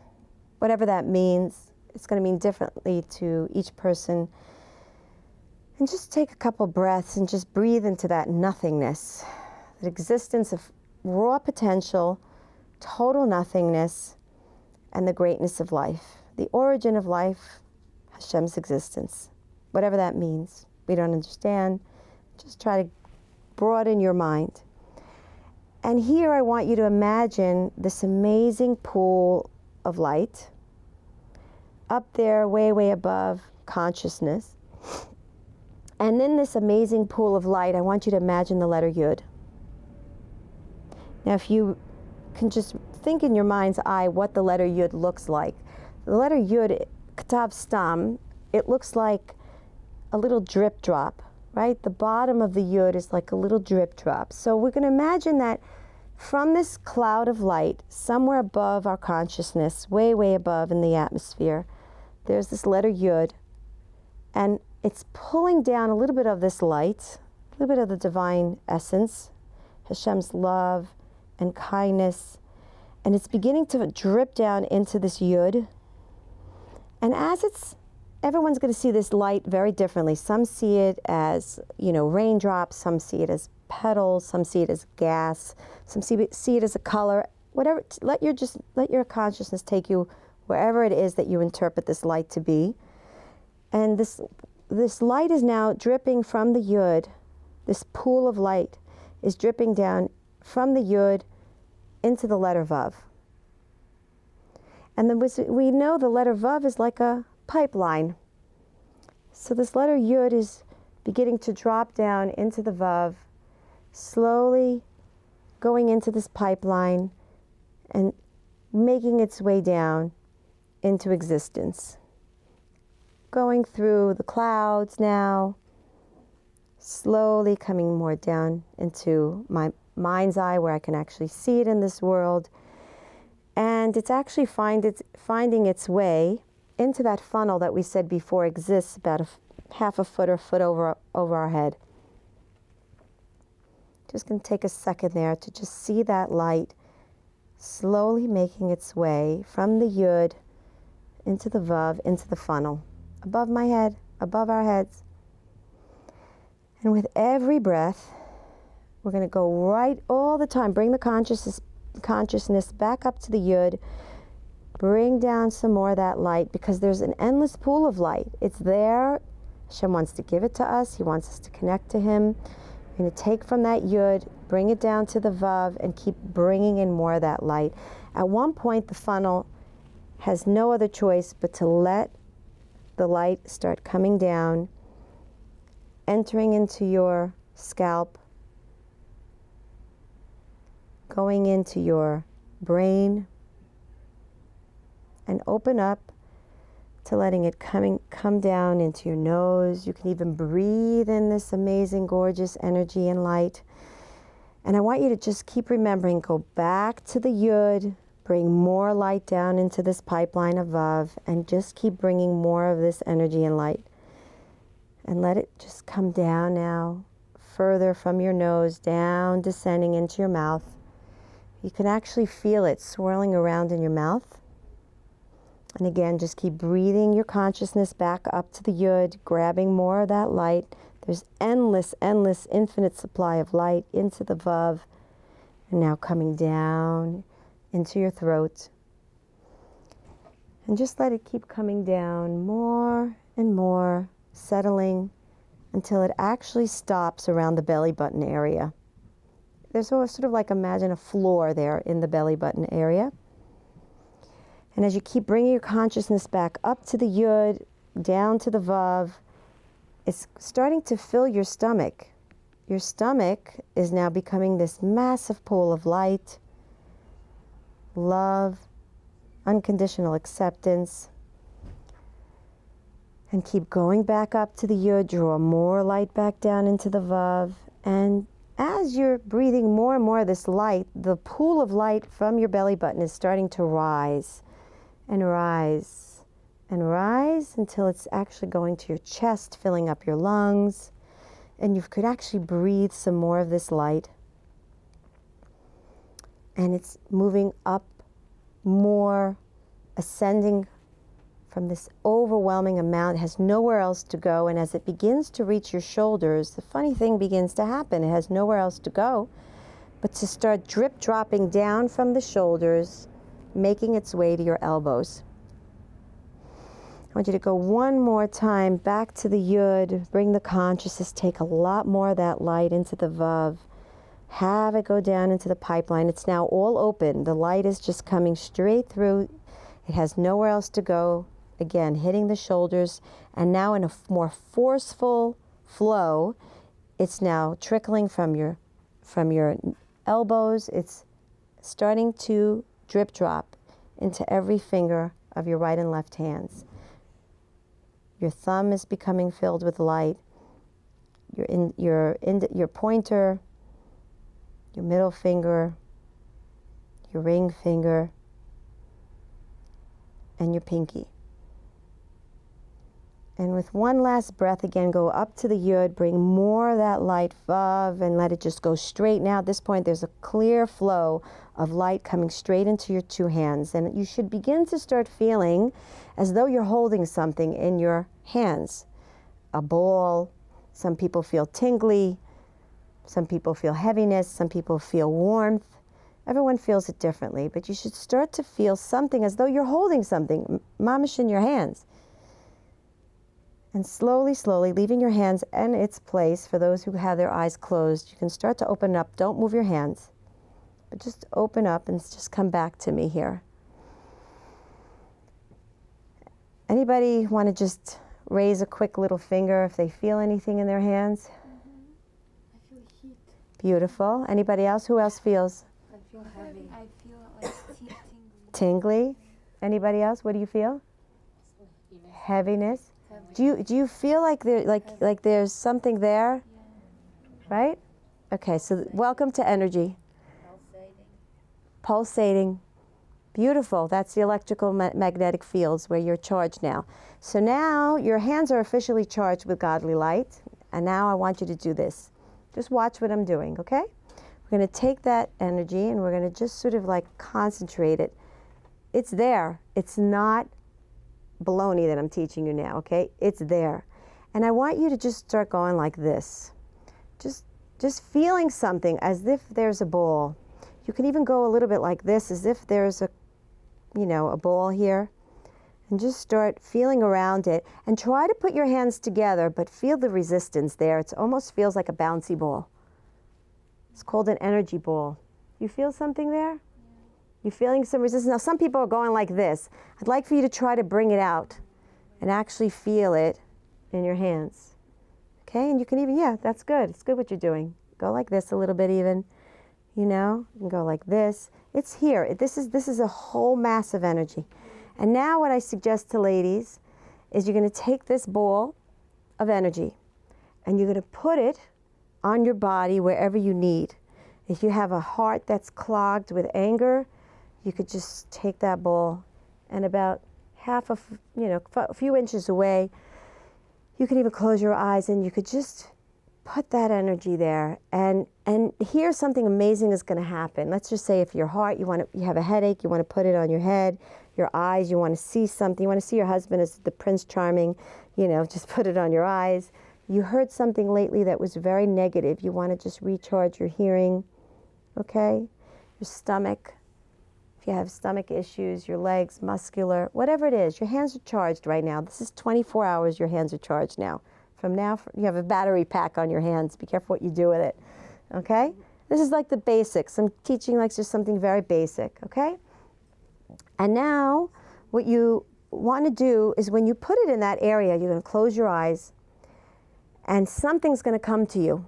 Whatever that means, it's going to mean differently to each person. And just take a couple breaths and just breathe into that nothingness. The existence of raw potential, total nothingness, and the greatness of life. The origin of life, Hashem's existence. Whatever that means. We don't understand. Just try to broaden your mind. And here I want you to imagine this amazing pool of light up there, way, way above consciousness. And in this amazing pool of light, I want you to imagine the letter Yud. Now, if you can just think in your mind's eye what the letter Yud looks like. The letter Yud, Katav Stam, it looks like a little drip drop, right? The bottom of the Yud is like a little drip drop. So we're going to imagine that from this cloud of light, somewhere above our consciousness, way, way above in the atmosphere, there's this letter Yud, and it's pulling down a little bit of this light, a little bit of the divine essence, Hashem's love and kindness, and it's beginning to drip down into this Yud. And as everyone's going to see this light very differently. Some see it as, raindrops, some see it as petals, some see it as gas, some see it as a color. Whatever, let your consciousness take you wherever it is that you interpret this light to be. And this light is now dripping from the Yud. This pool of light is dripping down from the Yud into the letter Vav. And then we know the letter Vav is like a pipeline. So this letter Yud is beginning to drop down into the Vav, slowly going into this pipeline and making its way down into existence. Going through the clouds now, slowly coming more down into my mind's eye where I can actually see it in this world. And it's actually finding its way into that funnel that we said before exists about half a foot or foot over our head. Just going to take a second there to just see that light slowly making its way from the Yud into the Vav, into the funnel, above my head, above our heads. And with every breath, we're going to go right all the time. Bring the consciousness back up to the Yud. Bring down some more of that light, because there's an endless pool of light. It's there. Hashem wants to give it to us. He wants us to connect to Him. We're going to take from that Yud, bring it down to the Vav, and keep bringing in more of that light. At one point, the funnel has no other choice but to let the light start coming down, entering into your scalp, going into your brain, and open up to letting it come down into your nose. You can even breathe in this amazing, gorgeous energy and light. And I want you to just keep remembering, go back to the Yud, bring more light down into this pipeline of Vav, and just keep bringing more of this energy and light. And let it just come down now, further from your nose, down, descending into your mouth. You can actually feel it swirling around in your mouth. And again, just keep breathing your consciousness back up to the Yud, grabbing more of that light. There's endless, infinite supply of light into the Vav. And now coming down into your throat. And just let it keep coming down more and more, settling until it actually stops around the belly button area. there's sort of like, imagine a floor there in the belly button area. And as you keep bringing your consciousness back up to the Yud, down to the Vav, it's starting to fill your stomach. Your stomach is now becoming this massive pool of light, love, unconditional acceptance. And keep going back up to the Yud, draw more light back down into the Vav. And as you're breathing more and more of this light, the pool of light from your belly button is starting to rise and rise and rise until it's actually going to your chest, filling up your lungs. And you could actually breathe some more of this light. And it's moving up more, ascending from this overwhelming amount. It has nowhere else to go. And as it begins to reach your shoulders, the funny thing begins to happen. It has nowhere else to go but to start drip dropping down from the shoulders, making its way to your elbows. I want you to go one more time back to the Yud, bring the consciousness, take a lot more of that light into the Vav, have it go down into the pipeline. It's now all open. The light is just coming straight through. It has nowhere else to go. Again, hitting the shoulders, and now in a more forceful flow, it's now trickling from your elbows. It's starting to drip drop into every finger of your right and left hands. Your thumb is becoming filled with light. Your pointer, your middle finger, your ring finger, and your pinky. And with one last breath, again, go up to the Yud, bring more of that light, Vav, and let it just go straight. Now at this point, there's a clear flow of light coming straight into your two hands. And you should begin to start feeling as though you're holding something in your hands. A ball. Some people feel tingly. Some people feel heaviness. Some people feel warmth. Everyone feels it differently. But you should start to feel something as though you're holding something, mamish, in your hands. And slowly, slowly, leaving your hands in its place. For those who have their eyes closed, you can start to open up. Don't move your hands, but just open up and just come back to me here. Anybody want to just raise a quick little finger if they feel anything in their hands? I feel heat. Beautiful. Anybody else? Who else feels? I feel heavy. I feel like Tingly. Anybody else? What do you feel? Heaviness. Do you feel like there's something there? Yeah. Right? Okay, so welcome to energy. Pulsating. Beautiful. That's the electrical magnetic fields where you're charged now. So now your hands are officially charged with godly light. And now I want you to do this. Just watch what I'm doing, okay? We're going to take that energy and we're going to just sort of like concentrate it. It's there. It's not baloney that I'm teaching you now, okay? It's there. And I want you to just start going like this. Just feeling something as if there's a ball. You can even go a little bit like this, as if there's a ball here. And just start feeling around it. And try to put your hands together, but feel the resistance there. It almost feels like a bouncy ball. It's called an energy ball. You feel something there? You're feeling some resistance. Now, some people are going like this. I'd like for you to try to bring it out and actually feel it in your hands. Okay? And you can even, yeah, that's good. It's good what you're doing. Go like this a little bit even. You can go like this. It's here. This is a whole mass of energy. And now what I suggest to ladies is you're going to take this ball of energy and you're going to put it on your body wherever you need. If you have a heart that's clogged with anger, you could just take that ball and about a few inches away, you could even close your eyes and you could just put that energy there. And here something amazing is going to happen. Let's just say if your heart, you have a headache, you want to put it on your head. Your eyes, you want to see something. You want to see your husband as the Prince Charming, just put it on your eyes. You heard something lately that was very negative. You want to just recharge your hearing, okay? Your stomach. If you have stomach issues, your legs, muscular, whatever it is, your hands are charged right now. This is 24 hours, your hands are charged now. From now, you have a battery pack on your hands. Be careful what you do with it, okay? This is like the basics. I'm teaching like just something very basic, okay? And now what you want to do is when you put it in that area, you're going to close your eyes and something's going to come to you.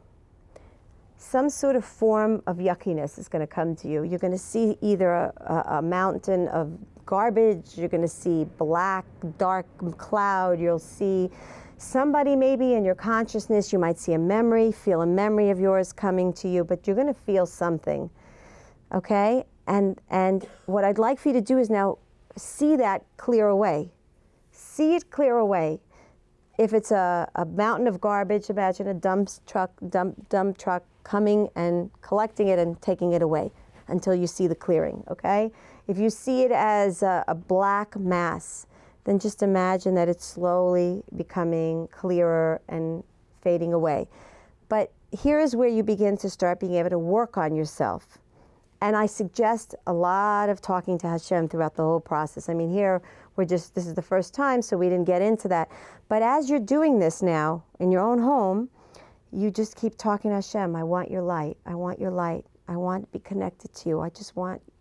Some sort of form of yuckiness is going to come to you. You're going to see either a mountain of garbage, you're going to see black, dark cloud, you'll see somebody maybe in your consciousness, you might see a memory, feel a memory of yours coming to you, but you're going to feel something, okay? And what I'd like for you to do is now see that clear away. See it clear away. If it's a mountain of garbage, imagine a dump truck coming and collecting it and taking it away until you see the clearing, okay? If you see it as a black mass, then just imagine that it's slowly becoming clearer and fading away. But here is where you begin to start being able to work on yourself. And I suggest a lot of talking to Hashem throughout the whole process. I mean, here this is the first time, so we didn't get into that. But as you're doing this now in your own home, you just keep talking to Hashem. I want your light. I want your light. I want to be connected to you. I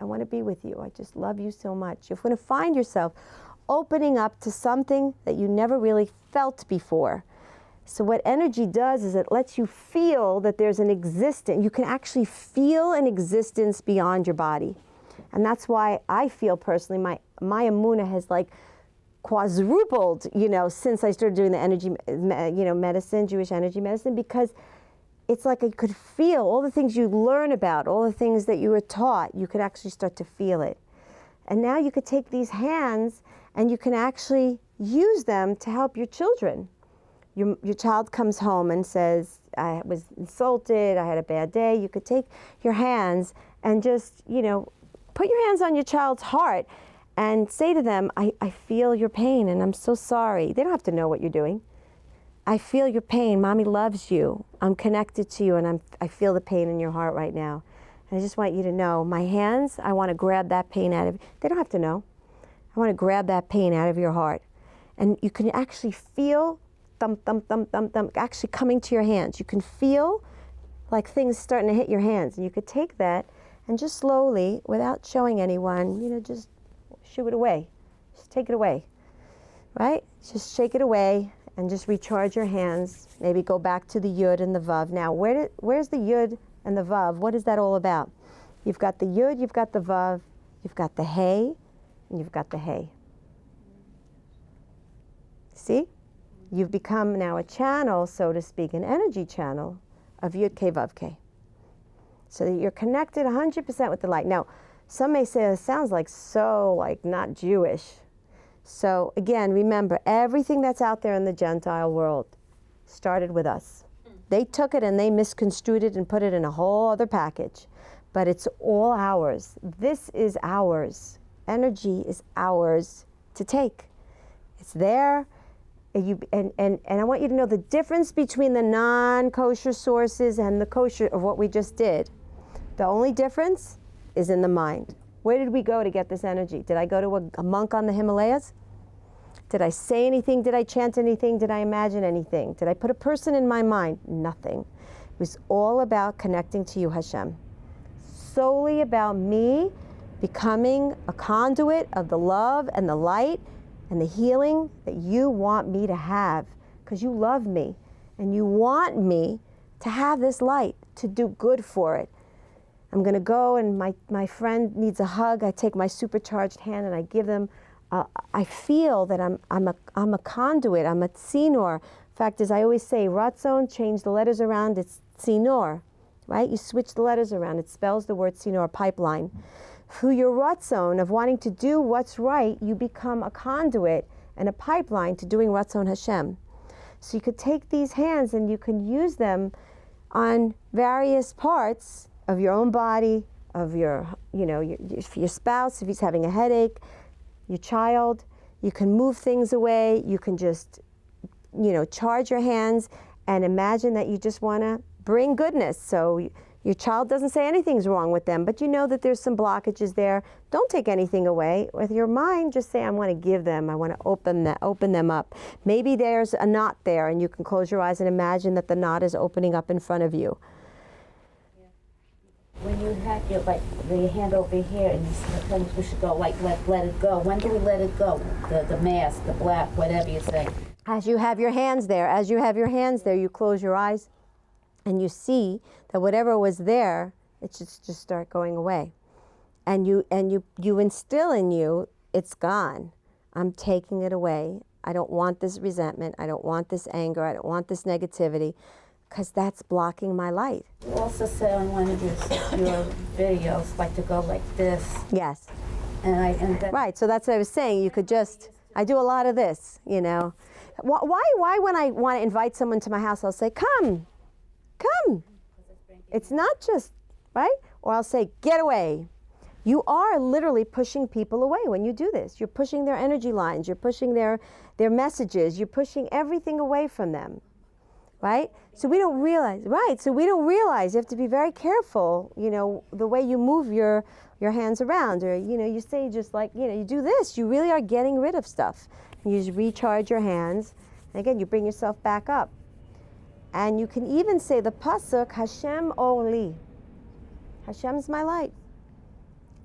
want to be with you. I just love you so much. You're going to find yourself opening up to something that you never really felt before. So what energy does is it lets you feel that there's an existence. You can actually feel an existence beyond your body. And that's why I feel personally my Emunah has like quadrupled, since I started doing the energy, medicine, Jewish energy medicine, because it's like I could feel all the things you learn about, all the things that you were taught, you could actually start to feel it. And now you could take these hands and you can actually use them to help your children. Your child comes home and says, I was insulted, I had a bad day. You could take your hands and just, put your hands on your child's heart and say to them, I feel your pain and I'm so sorry. They don't have to know what you're doing. I feel your pain. Mommy loves you. I'm connected to you and I feel the pain in your heart right now. And I just want you to know, my hands, I want to grab that pain out of you. They don't have to know. I want to grab that pain out of your heart. And you can actually feel thump, thump, thump, thump, thump, actually coming to your hands. You can feel like things starting to hit your hands. And you could take that and just slowly, without showing anyone, just shoo it away. Just take it away, right? Just shake it away and just recharge your hands. Maybe go back to the Yud and the Vav. Now, where's the Yud and the Vav? What is that all about? You've got the Yud, you've got the Vav, you've got the Hey, and you've got the Hey. See? You've become now a channel, so to speak, an energy channel of Yud K Vav K. So that you're connected 100% with the light. Now, some may say it sounds like not Jewish. So again, remember, everything that's out there in the Gentile world started with us. They took it and they misconstrued it and put it in a whole other package. But it's all ours. This is ours. Energy is ours to take. It's there. And I want you to know the difference between the non-kosher sources and the kosher of what we just did. The only difference is in the mind. Where did we go to get this energy? Did I go to a monk on the Himalayas? Did I say anything? Did I chant anything? Did I imagine anything? Did I put a person in my mind? Nothing. It was all about connecting to you, Hashem. Solely about me becoming a conduit of the love and the light and the healing that you want me to have, because you love me and you want me to have this light, to do good for it. I'm going to go and my friend needs a hug. I take my supercharged hand and I give them. I feel that I'm a conduit. I'm a tzinor. In fact, as I always say, ratzon, change the letters around. It's tzinor, right? You switch the letters around. It spells the word tzinor, pipeline. Through your ratzon of wanting to do what's right, you become a conduit and a pipeline to doing ratzon Hashem. So you could take these hands and you can use them on various parts of your own body, of your spouse, if he's having a headache, your child. You can move things away. You can just, charge your hands and imagine that you just want to bring goodness. So your child doesn't say anything's wrong with them, but you know that there's some blockages there. Don't take anything away. With your mind, just say, I want to give them. I want to open them up. Maybe there's a knot there, and you can close your eyes and imagine that the knot is opening up in front of you. When you have your hand over here and you sometimes we should go let it go. When do we let it go? The mask, the black, whatever you say. As you have your hands there, you close your eyes and you see that whatever was there, it should just start going away. And you instill in you, it's gone. I'm taking it away. I don't want this resentment. I don't want this anger. I don't want this negativity, because that's blocking my light. You also say on one of your videos, like to go like this. Yes. Right, so that's what I was saying. You could just, I do a lot of this, you know. Why when I want to invite someone to my house, I'll say, come. It's not just, right? Or I'll say, get away. You are literally pushing people away when you do this. You're pushing their energy lines. You're pushing their messages. You're pushing everything away from them, right? So we don't realize, you have to be very careful, you know, the way you move your hands around, or, you know, you say just like, you know, you do this, you really are getting rid of stuff. You just recharge your hands. And again, you bring yourself back up. And you can even say the pasuk, Hashem Oli. Hashem's my light.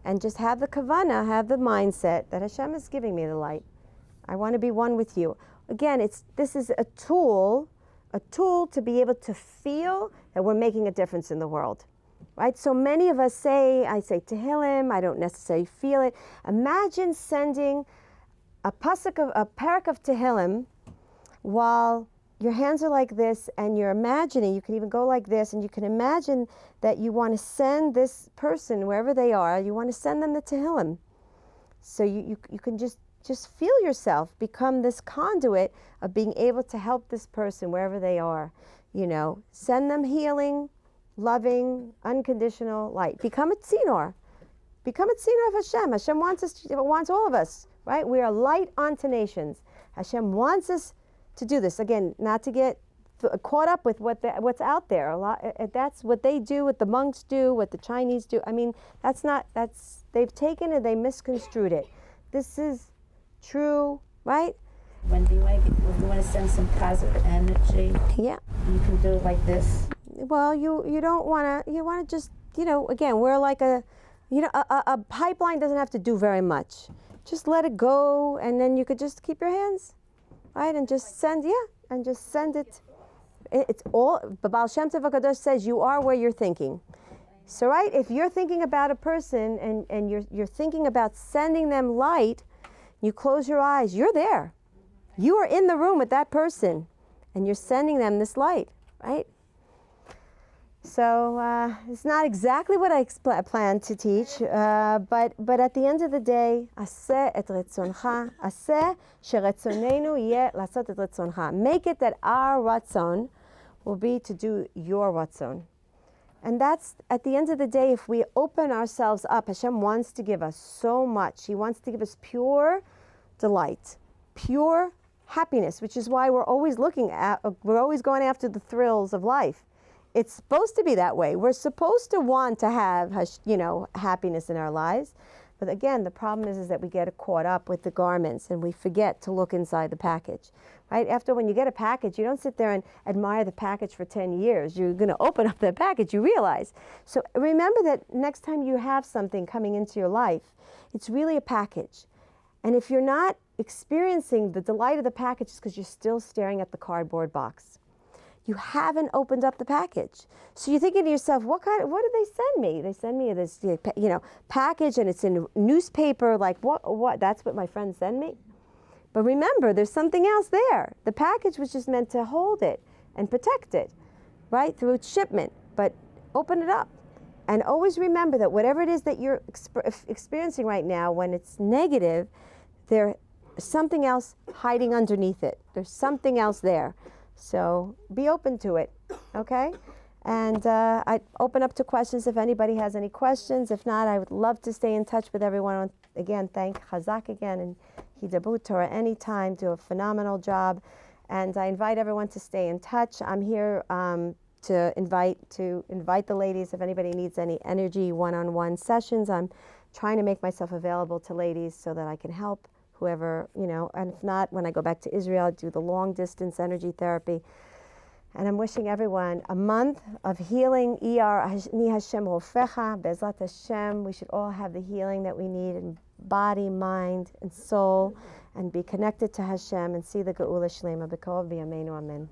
And just have the kavanah, have the mindset that Hashem is giving me the light. I want to be one with you. Again, this is a tool to be able to feel that we're making a difference in the world, right? So many of us I say Tehillim, I don't necessarily feel it. Imagine sending a parak of Tehillim while your hands are like this and you're imagining, you can even go like this, and you can imagine that you want to send this person, wherever they are, you want to send them the Tehillim. So you can just feel yourself become this conduit of being able to help this person wherever they are. You know, send them healing, loving, unconditional light. Become a tzinoor. Become a tzinoor of Hashem. Hashem wants all of us, right? We are light unto nations. Hashem wants us to do this. Again, not to get caught up with what's out there. That's what they do, what the monks do, what the Chinese do. I mean, they've taken it, they misconstrued it. This is true, right? When you want to send some positive energy, yeah, you can do it like this. Well, you don't want to. You want to just, you know, again, we're like a pipeline doesn't have to do very much. Just let it go, and then you could just keep your hands, right, and just send, and just send it. It's all. The Baal Shem Tov HaKadosh says you are where you're thinking. So, right, if you're thinking about a person and you're thinking about sending them light, you close your eyes, you're there. You are in the room with that person, and you're sending them this light, right? So it's not exactly what I planned to teach, but at the end of the day, aseh et retzoncha, aseh sheretzonenu yeh lasot et retzoncha. Make it that our ratzon will be to do your ratzon. And that's, at the end of the day, if we open ourselves up, Hashem wants to give us so much. He wants to give us pure delight, pure happiness, which is why we're always going after the thrills of life. It's supposed to be that way. We're supposed to want to have, happiness in our lives. But again, the problem is that we get caught up with the garments and we forget to look inside the package, right? When you get a package, you don't sit there and admire the package for 10 years. You're going to open up the package, you realize. So remember that next time you have something coming into your life, it's really a package. And if you're not experiencing the delight of the package, it's because you're still staring at the cardboard box. You haven't opened up the package. So you're thinking to yourself, what did they send me? They send me this, package, and it's in newspaper, like what? That's what my friends send me? But remember, there's something else there. The package was just meant to hold it and protect it, right, through its shipment. But open it up. And always remember that whatever it is that you're experiencing right now, when it's negative, there's something else hiding underneath it. There's something else there. So be open to it, okay? And I'd open up to questions if anybody has any questions. If not, I would love to stay in touch with everyone. Again, thank Chazak again and Hidabroot Torah anytime. Do a phenomenal job. And I invite everyone to stay in touch. I'm here to invite the ladies if anybody needs any energy one-on-one sessions. I'm trying to make myself available to ladies so that I can help whoever, and if not, when I go back to Israel, I do the long distance energy therapy. And I'm wishing everyone a month of healing. Iyar ni Hashem rofecha, bezat Hashem. We should all have the healing that we need in body, mind, and soul, and be connected to Hashem and see the Geula Shlema. B'kol v'yameinu amen.